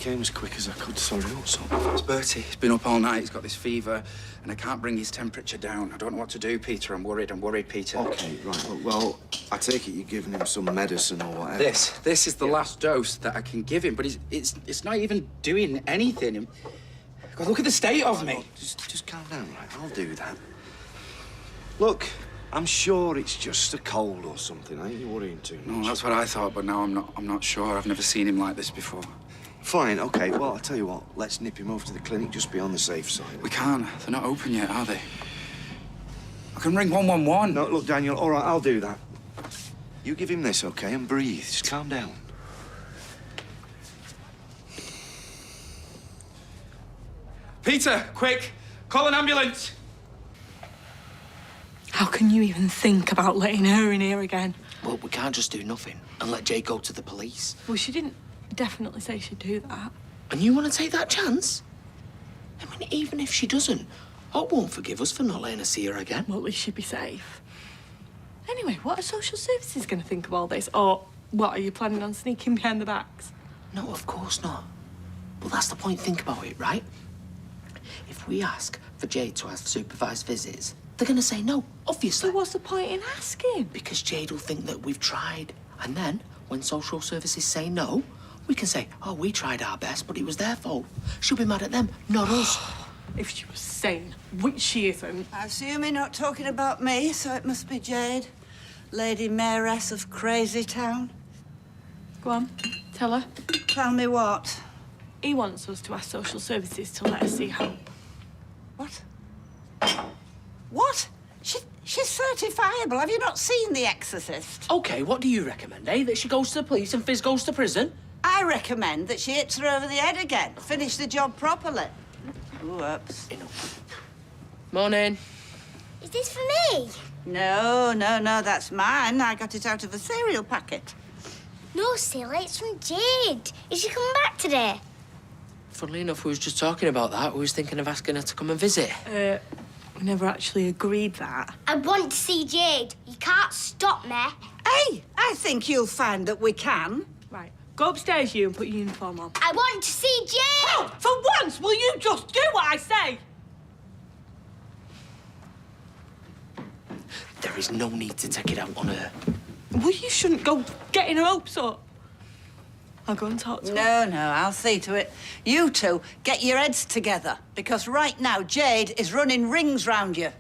came as quick as I could. Sorry, what's up? It's Bertie. He's been up all night. He's got this fever, and I can't bring his temperature down. I don't know what to do, Peter. I'm worried, Peter. Okay, right. Well, I take it you're giving him some medicine or whatever. This is the last dose that I can give him, but it's not even doing anything. God, look at the state of me. Just calm down, right? I'll do that. Look, I'm sure it's just a cold or something. Ain't you worrying too much? No, that's what I thought, but now I'm not sure. I've never seen him like this before. Fine, okay. Well, I'll tell you what. Let's nip him over to the clinic just be on the safe side. We can't. They're not open yet, are they? I can ring 111. No, look, Daniel, all right, I'll do that. You give him this, okay, and breathe. Just calm down. Peter, quick! Call an ambulance! How can you even think about letting her in here again? Well, we can't just do nothing and let Jade go to the police. Well, she didn't definitely say she'd do that. And you want to take that chance? I mean, even if she doesn't, Hope won't forgive us for not letting her see her again. Well, at least she'd be safe. Anyway, what are social services going to think of all this? Or what, are you planning on sneaking behind the backs? No, of course not. But that's the point. Think about it, right? If we ask for Jade to have supervised visits, they're going to say no, obviously. So what's the point in asking? Because Jade will think that we've tried. And then, when social services say no, we can say, oh, we tried our best, but it was their fault. She'll be mad at them, not us. If she was sane, which she isn't. I assume you're not talking about me, so it must be Jade, Lady Mayoress of Crazy Town. Go on, tell her. Tell me what? He wants us to ask social services to let us see Hope. What? What? She's certifiable. Have you not seen The Exorcist? OK, what do you recommend, eh? That she goes to the police and Fizz goes to prison? I recommend that she hits her over the head again. Finish the job properly. Whoops. Morning. Is this for me? No, that's mine. I got it out of a cereal packet. No, silly, it's from Jade. Is she coming back today? Funnily enough, we was just talking about that. We was thinking of asking her to come and visit. We never actually agreed that. I want to see Jade. You can't stop me. Hey, I think you'll find that we can. Right, go upstairs, you, and put your uniform on. I want to see Jade! Oh, for once, will you just do what I say? There is no need to take it out on her. Well, you shouldn't go getting her hopes up. I'll go and talk to her. No, I'll see to it. You two, get your heads together, because right now Jade is running rings round you.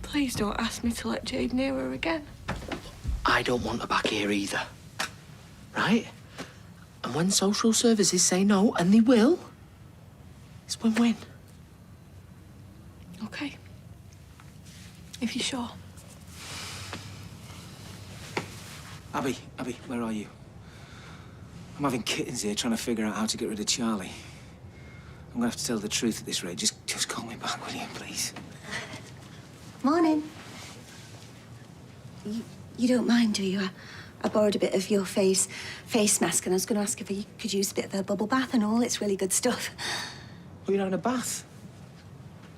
Please don't ask me to let Jade near her again. I don't want her back here either. Right? And when social services say no, and they will, it's win-win. OK. If you're sure. Abby, where are you? I'm having kittens here trying to figure out how to get rid of Charlie. I'm gonna have to tell the truth at this rate. Just call me back, will you, please? Morning. You don't mind, do you? I borrowed a bit of your face mask, and I was going to ask if you could use a bit of a bubble bath and all. It's really good stuff. Well, you're having a bath?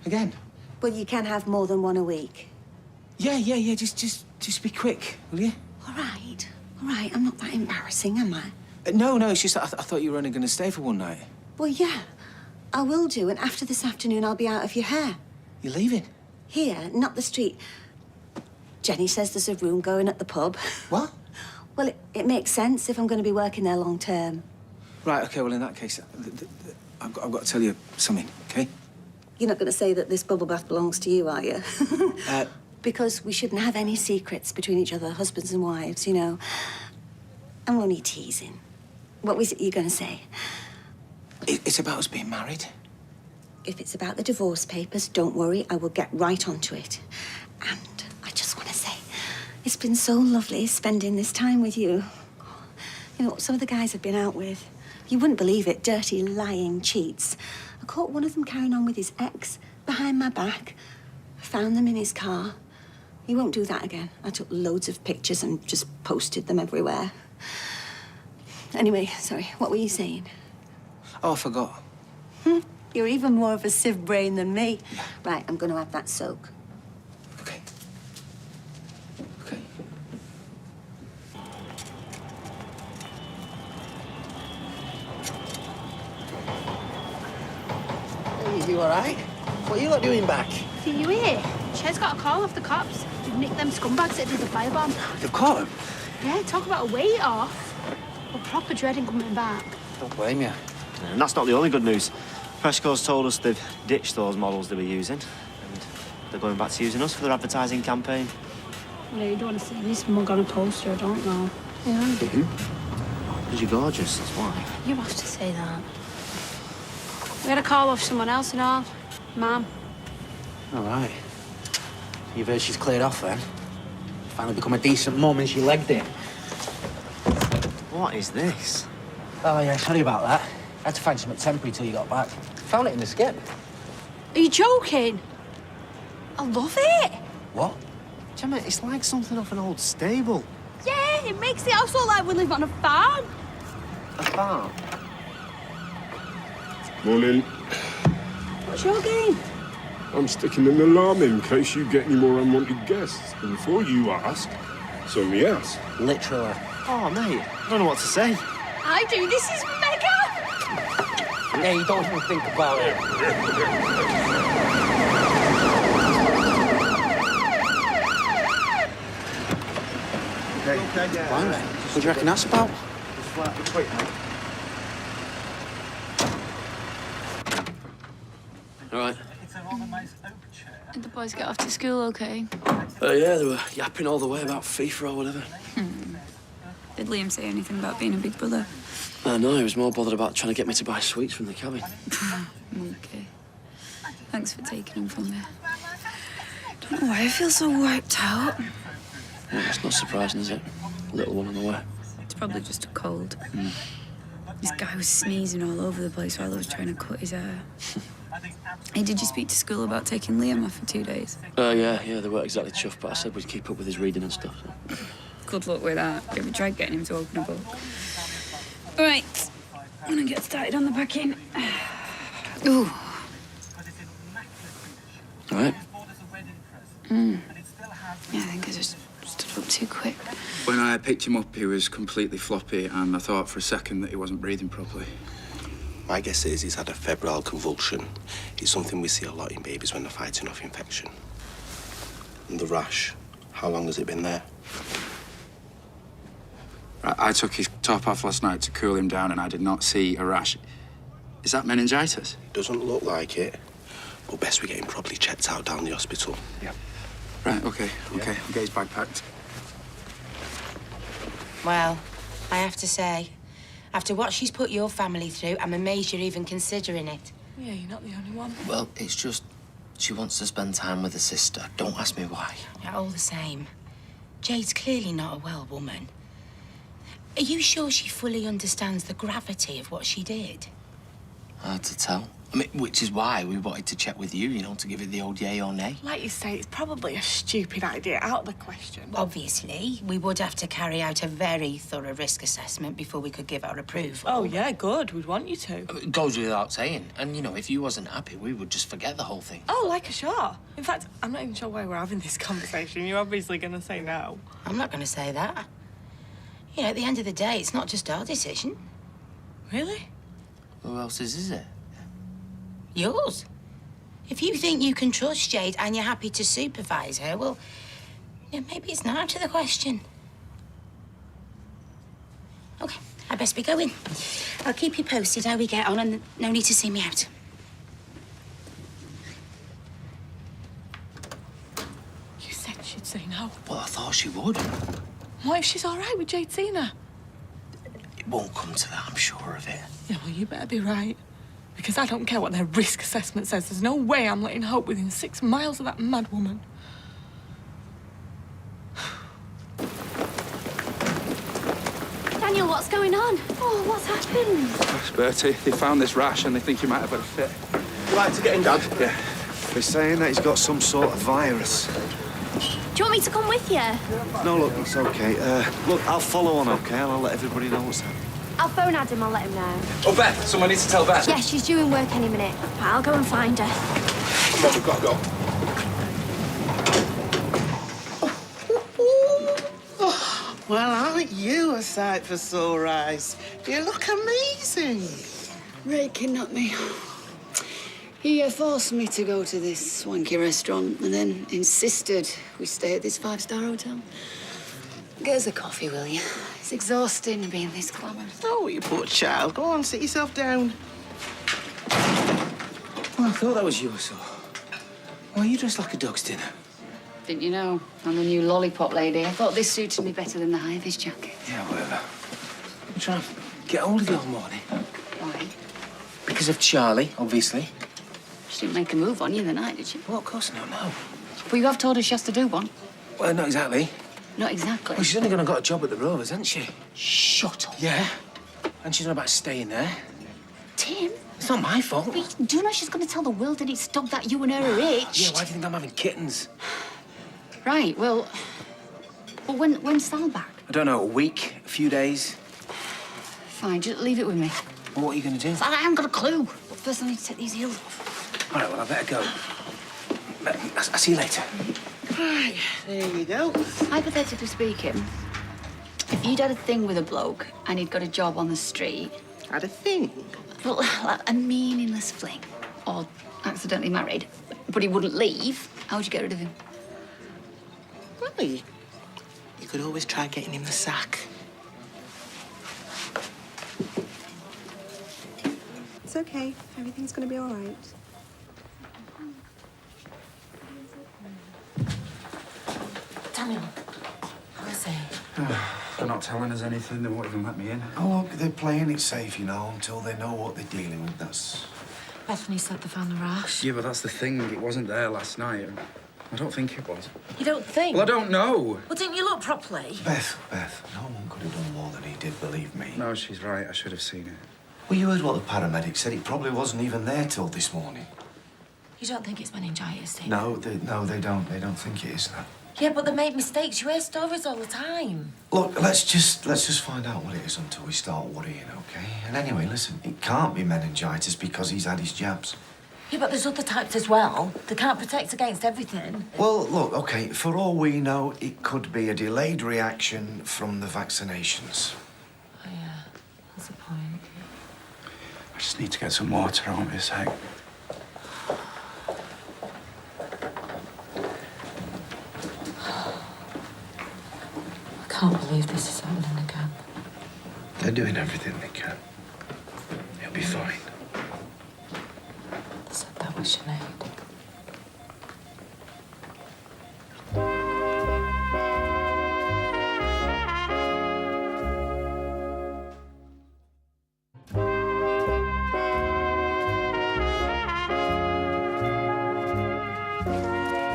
Again? Well, you can have more than one a week. Yeah. Just be quick, will you? All right. I'm not that embarrassing, am I? No, it's just that I thought you were only going to stay for one night. Well, yeah, I will do. And after this afternoon, I'll be out of your hair. You're leaving? Here, not the street. Jenny says there's a room going at the pub. What? Well, it makes sense if I'm going to be working there long term. Right, OK, well, in that case, I've got to tell you something, OK? You're not going to say that this bubble bath belongs to you, are you? Because we shouldn't have any secrets between each other, husbands and wives, you know. I'm only teasing. What was it you were going to say? It's about us being married. If it's about the divorce papers, don't worry, I will get right onto it. And I just want to say, it's been so lovely spending this time with you. You know, some of the guys I've been out with, you wouldn't believe it, dirty, lying cheats. I caught one of them carrying on with his ex behind my back. I found them in his car. He won't do that again. I took loads of pictures and just posted them everywhere. Anyway, sorry, what were you saying? Oh, I forgot. You're even more of a sieve brain than me. Yeah. Right, I'm going to have that soak. OK. you all right? What are you lot doing back? See you here. Ched's got a call off the cops. They've nicked them scumbags that did the firebomb. They've caught him. Yeah, talk about a weight off. We're proper dreading coming back. Don't blame you. And that's not the only good news. Freshco's told us they've ditched those models they were using, and they're going back to using us for their advertising campaign. Yeah, you don't want to see me smug on a poster, I don't know. Yeah, I do. Because you're gorgeous, that's why. You have to say that. We had a call off someone else and all. Mum. All right. You've heard she's cleared off then? Finally become a decent mum and she legged it. What is this? Oh, yeah, sorry about that. I had to find something temporary till you got back. Found it in the skip. Are you joking? I love it. What? Gemma, it's like something off an old stable. Yeah, it makes the house look like we live on a farm. A farm? Morning. What's your game? I'm sticking an alarm in case you get any more unwanted guests. And before you ask, it's on the house. Literally. Oh, mate, I don't know what to say. I do. This is mega. Yeah, you don't even think about it. Okay. What do you reckon that's about? Wait, mate. All right. Did the boys get off to school okay? Yeah, they were yapping all the way about FIFA or whatever. Did Liam say anything about being a big brother? No, he was more bothered about trying to get me to buy sweets from the cabin. Okay. Thanks for taking him from me. Don't know why I feel so wiped out. Yeah, it's not surprising, is it? Little one on the way. It's probably just a cold. This guy was sneezing all over the place while I was trying to cut his hair. Hey, did you speak to school about taking Liam off for 2 days? Yeah, they weren't exactly chuffed, but I said we'd keep up with his reading and stuff. So. Good luck with that. Have you tried getting him to open a book? All right, I'm gonna get started on the packing. Ooh. All right. Yeah, I think I just stood up too quick. When I picked him up, he was completely floppy, and I thought for a second that he wasn't breathing properly. My guess is he's had a febrile convulsion. It's something we see a lot in babies when they're fighting off infection. And the rash, how long has it been there? I took his top off last night to cool him down, and I did not see a rash. Is that meningitis? Doesn't look like it, but best we get him properly checked out down the hospital. Yeah. Right, okay. I'll get his bag packed. Well, I have to say, after what she's put your family through, I'm amazed you're even considering it. Yeah, you're not the only one. Well, it's just she wants to spend time with her sister. Don't ask me why. Yeah, all the same. Jade's clearly not a well woman. Are you sure she fully understands the gravity of what she did? Hard to tell. I mean, which is why we wanted to check with you, you know, to give it the old yay or nay. Like you say, it's probably a stupid idea, out of the question. Obviously, we would have to carry out a very thorough risk assessment before we could give our approval. Oh, yeah, good. We'd want you to. I mean, it goes without saying. And, you know, if you wasn't happy, we would just forget the whole thing. Oh, like a shot. In fact, I'm not even sure why we're having this conversation. You're obviously going to say no. I'm not going to say that. You know, at the end of the day, it's not just our decision. Really? Who else's is it? Yours. If you think you can trust Jade and you're happy to supervise her, well, yeah, maybe it's not out of the question. OK, I best be going. I'll keep you posted how we get on, and no need to see me out. You said she'd say no. Well, I thought she would. What if she's all right with Jade seeing her? It won't come to that, I'm sure of it. Yeah, well, you better be right. Because I don't care what their risk assessment says. There's no way I'm letting Hope within 6 miles of that mad woman. Daniel, what's going on? Oh, what's happened? It's Bertie. They found this rash, and they think he might have had a fit. You like to get him, Dad? Yeah. They're saying that he's got some sort of virus. Do you want me to come with you? No, look, it's okay. Look, I'll follow on, okay? And I'll let everybody know what's happening. I'll phone Adam, I'll let him know. Oh, Beth, someone needs to tell Beth. Yeah, she's due in work any minute. Right, I'll go and find her. Come on, we've got to go. Well, aren't you a sight for sore eyes? You look amazing. Ray kidnapped me. He forced me to go to this swanky restaurant and then insisted we stay at this five-star hotel. Get us a coffee, will you? It's exhausting being this glamorous. Oh, you poor child. Go on, sit yourself down. Well, I thought that was you, so. Why are you dressed like a dog's dinner? Didn't you know? I'm the new lollipop lady. I thought this suited me better than the high-vis jacket. Yeah, whatever. I'm trying to get hold of you all morning. Why? Because of Charlie, obviously. She didn't make a move on you the night, did she? Well, of course not, no. But you have told her she has to do one. Well, not exactly. Not exactly. Well, she's only gonna got a job at the Rovers, hasn't she? Shut up. Yeah. And she's not about staying there. Tim? It's not my fault. But do you know she's going to tell the world that it's dog that you and her are rich? Yeah, why do you think I'm having kittens? Right, well... But when's Sal back? I don't know, a week, a few days. Fine, just leave it with me. Well, what are you gonna do? I haven't got a clue. But first I need to take these heels off. All right, well, I better go. I'll see you later. Right, there you go. Hypothetically speaking, if you'd had a thing with a bloke and he'd got a job on the street... Had a thing? Well, like a meaningless fling. Or accidentally married, but he wouldn't leave, how would you get rid of him? Well, you could always try getting him the sack. It's okay. Everything's going to be all right. Daniel, how is he? They're not telling us anything. They won't even let me in. Oh, look, they're playing it safe, you know, until they know what they're dealing with. That's... Bethany said they found the rash. Yeah, but that's the thing. It wasn't there last night. I don't think it was. You don't think? Well, I don't know. Well, didn't you look properly? Beth, no one could have done more than he did, believe me. No, she's right. I should have seen it. Well, you heard what the paramedic said. It probably wasn't even there till this morning. You don't think it's meningitis, do you? No, they don't. They don't think it is, no. Yeah, but they make mistakes. You hear stories all the time. Look, let's just find out what it is until we start worrying, okay? And anyway, listen, it can't be meningitis because he's had his jabs. Yeah, but there's other types as well. They can't protect against everything. Well, look, okay, for all we know, it could be a delayed reaction from the vaccinations. Oh, yeah. That's the point. I just need to get some water. I won't be a sec. I can't believe this is happening again. They're doing everything they can. He'll be fine. They said that was Sinead.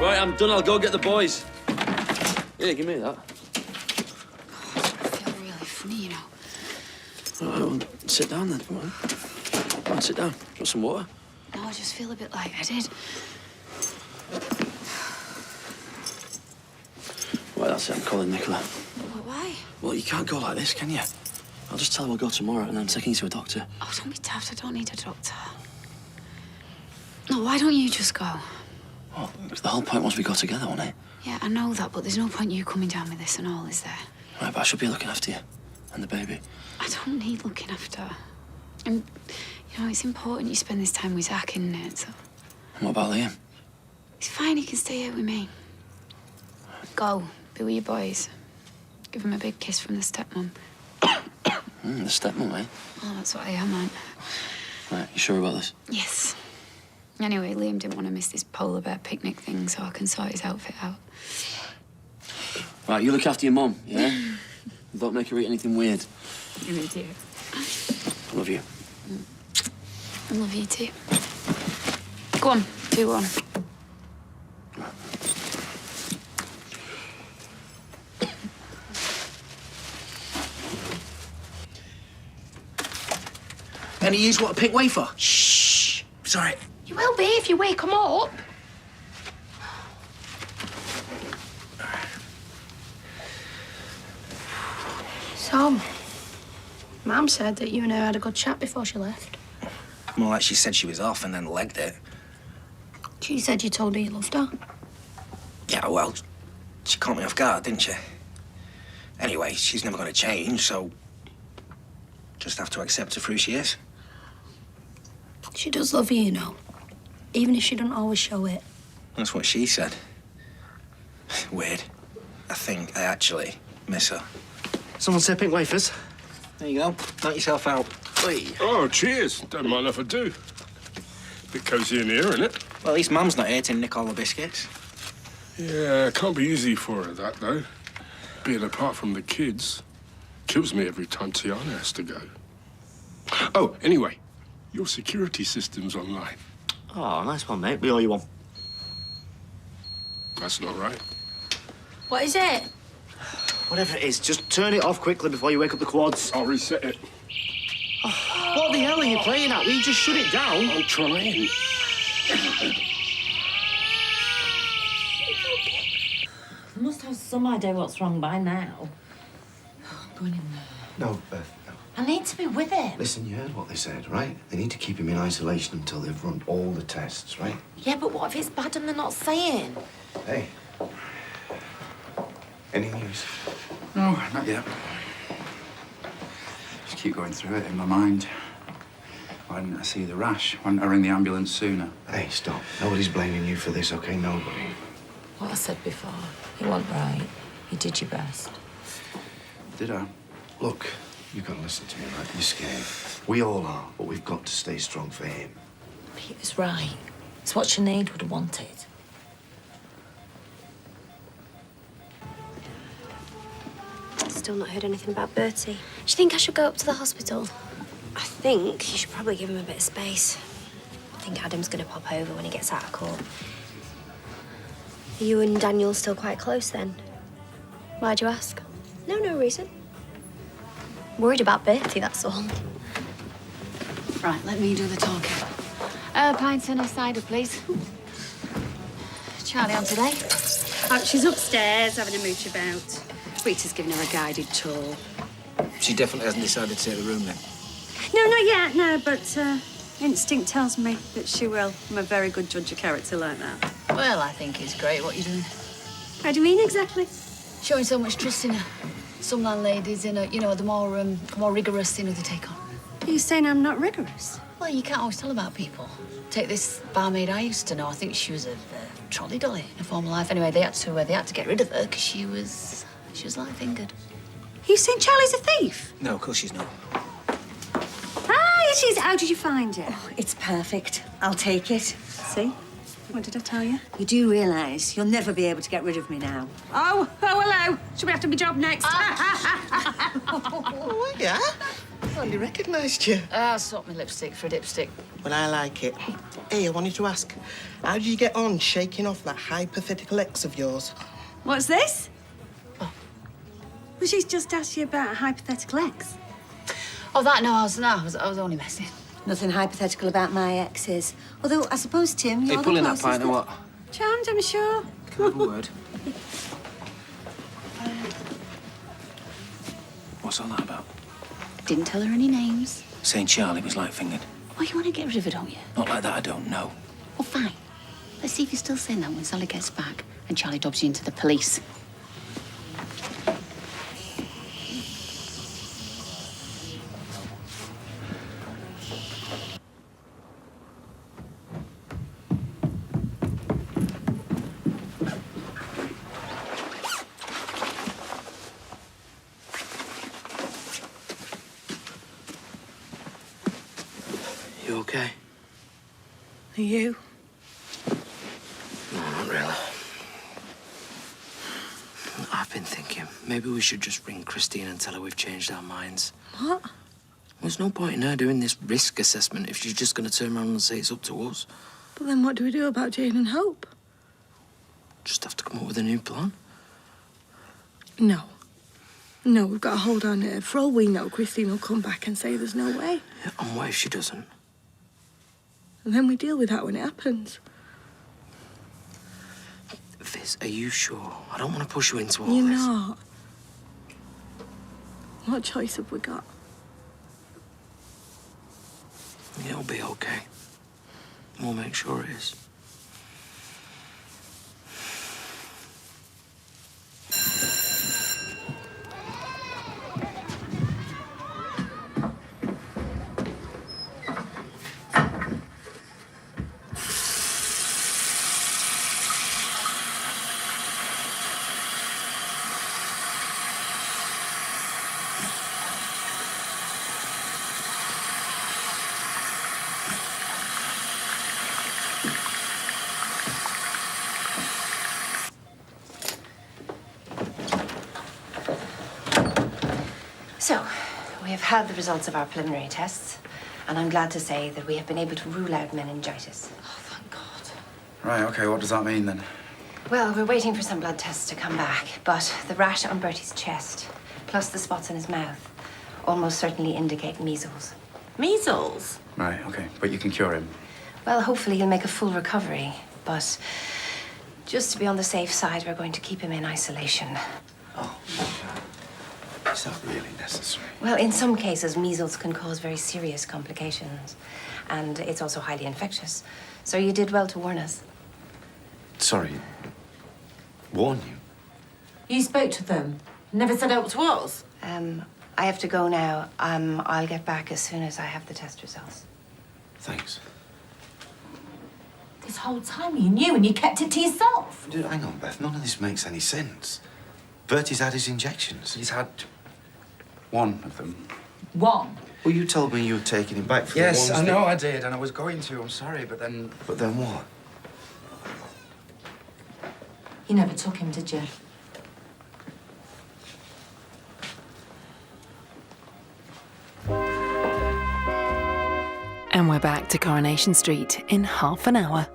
Right, I'm done. I'll go get the boys. Yeah, give me that. I feel really funny, you know. All right, well, sit down then. Come on. Come on, sit down. Want some water? No, I just feel a bit lightheaded. Right, that's it. I'm calling Nicola. Well, why? Well, you can't go like this, can you? I'll just tell her we'll go tomorrow and I'm taking you to a doctor. Oh, don't be daft. I don't need a doctor. No, why don't you just go? Well, the whole point was we go together, wasn't it? Yeah, I know that, but there's no point you coming down with this and all, is there? Right, but I should be looking after you and the baby. I don't need looking after. And, you know, it's important you spend this time with Zach, isn't it? So... And what about Liam? He's fine. He can stay here with me. Go. Be with your boys. Give him a big kiss from the stepmom. The stepmom, eh? Oh, that's what I am, man. Right, you sure about this? Yes. Anyway, Liam didn't want to miss this polar bear picnic thing, so I can sort his outfit out. Right, you look after your mum, yeah? Don't make her eat anything weird. You're an idiot. I love you. I love you too. Go on, do one. Any use what a pink wafer? Shh. Sorry. You will be if you wake them up. So, Mum said that you and her had a good chat before she left. More like she said she was off and then legged it. She said you told her you loved her. Yeah, well, she caught me off guard, didn't she? Anyway, she's never going to change, so just have to accept her for who she is. She does love you, you know. even if she doesn't always show it. That's what she said. Weird. I think I actually miss her. Someone say pink wafers. There you go. Knock yourself out. Oh, cheers. Don't mind if I do. Bit cosy in here, isn't it? Well, at least Mum's not here to nick all the biscuits. Yeah, can't be easy for her, that, though. Being apart from the kids kills me every time Tiana has to go. Oh, anyway, your security system's online. Oh, nice one, mate. We owe you one. That's not right. What is it? Whatever it is, just turn it off quickly before you wake up the quads. I'll reset it. What the hell are you playing at? Will you just shut it down? I'm trying. You must have some idea what's wrong by now. I'm going in there. No, Beth, no. I need to be with him. Listen, you heard what they said, right? They need to keep him in isolation until they've run all the tests, right? Yeah, but what if it's bad and they're not saying? Hey. Any news? No, not yet. Just keep going through it in my mind. Why didn't I see the rash? Why didn't I ring the ambulance sooner? Hey, stop. Nobody's blaming you for this, okay? Nobody. What I said before, you weren't right. You did your best. Did I? Look, you've got to listen to me, right? You're scared. We all are, but we've got to stay strong for him. Peter's right. It's what Sinead would have wanted. Still not heard anything about Bertie. Do you think I should go up to the hospital? I think you should probably give him a bit of space. I think Adam's going to pop over when he gets out of court. Are you and Daniel still quite close then? Why'd you ask? No reason. Worried about Bertie, that's all. Right, let me do the talking. Pints and a cider, please. Charlie on today? Oh, she's upstairs having a mooch about. Rita's giving her a guided tour. She definitely hasn't decided to take the room then. No, not yet, no, but instinct tells me that she will. I'm a very good judge of character like that. Well, I think it's great what you're doing. How do you mean exactly? Showing so much trust in her. Some landladies, the more rigorous, they take on. Are you saying I'm not rigorous? Well, you can't always tell about people. Take this barmaid I used to know. I think she was a trolley dolly in a former life. Anyway, they had to get rid of her because she was light-fingered. Are you saying Charlie's a thief? No, of course she's not. Ah, yes, she is. How did you find it? Oh, it's perfect. I'll take it. See? What did I tell you? You do realise you'll never be able to get rid of me now. Oh, hello. Should we have to be job next? Oh, yeah? Hardly recognised you. I swapped my lipstick for a dipstick. Well, I like it. Hey, I wanted to ask, how did you get on shaking off that hypothetical ex of yours? What's this? Oh. Well, she's just asked you about a hypothetical ex. Oh, that? No, I was only messing. Nothing hypothetical about my exes. Although, I suppose, Tim, you're Hey, the pulling that closest pint or what? Charmed, I'm sure. Can I have a word? What's all that about? Didn't tell her any names. Saying Charlie was light-fingered. Well, you want to get rid of her, don't you? Not like that, I don't know. Well, fine. Let's see if you're still saying that when Sally gets back and Charlie dobs you into the police. You okay? Are you? No, not really. I've been thinking, maybe we should just ring Christine and tell her we've changed our minds. What? There's no point in her doing this risk assessment if she's just going to turn around and say it's up to us. But then what do we do about Jane and Hope? Just have to come up with a new plan. No. No, we've got to hold our nerve. For all we know, Christine will come back and say there's no way. Yeah, and what if she doesn't? And then we deal with that when it happens. Viz, are you sure? I don't want to push you into all You're this. not. What choice have we got? It'll be okay. We'll make sure it is. had the results of our preliminary tests, and I'm glad to say that we have been able to rule out meningitis. Right, okay, what does that mean then? Well, we're waiting for some blood tests to come back, but the rash on Bertie's chest, plus the spots in his mouth, almost certainly indicate measles. Measles? Right, okay, but you can cure him. Well, hopefully he'll make a full recovery, but just to be on the safe side, we're going to keep him in isolation. Is that really necessary? Well, in some cases, measles can cause very serious complications, and it's also highly infectious. So you did well to warn us. Sorry. Warn you? You spoke to them. Never said out to us. I have to go now. I'll get back as soon as I have the test results. Thanks. This whole time you knew and you kept it to yourself. Dude, hang on, Beth. None of this makes any sense. Bertie's had his injections. He's had one of them. One? Well, you told me you were taking him back for Yes, the ones I know that... I did, and I was going to. I'm sorry, but then... But then what? You never took him, did you? And we're back to Coronation Street in half an hour.